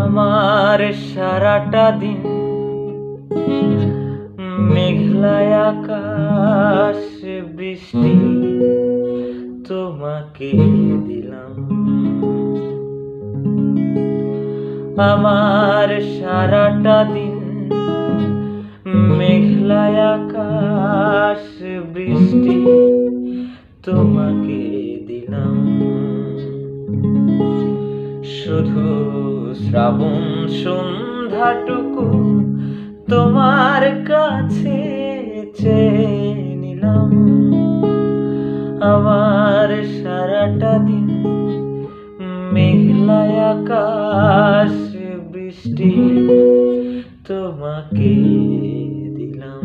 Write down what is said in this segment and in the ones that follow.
আমার সারাটা দিন মেঘলায় আকাশ, বৃষ্টি তোমাকে দিলাম। আমার সারাটা দিন মেঘলায় আকাশ, বৃষ্টি তোমাকে দিলাম। শুধু শ্রাবণ সন্ধ্যাটুকু তোমার কাছে চেয়ে নিলাম। আমার সারাটা দিন মেঘলায় আকাশ, বৃষ্টি তোমাকে দিলাম।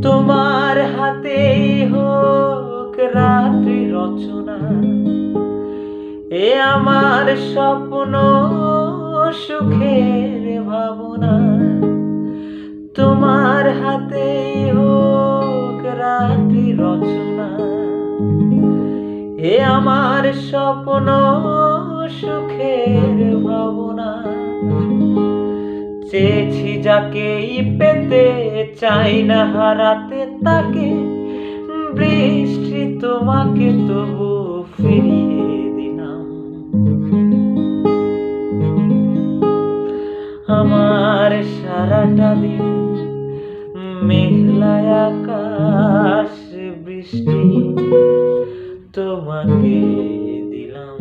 তোমার হাতেই হোক রাত্রি রচনা, এ আমার স্বপ্ন সুখের ভাবনা। তোমার হাতেই হোক রাত্রি রচনা, এ আমার স্বপ্ন সুখের ভাবনা। চেয়েছি যাকেই পেতে, চাই না হারাতে তাকে, বৃষ্টি তোমাকে তবু ফিরিয়ে দিলাম। আমার সারাটা দিন মেঘলায় আকাশ, বৃষ্টি তোমাকে দিলাম।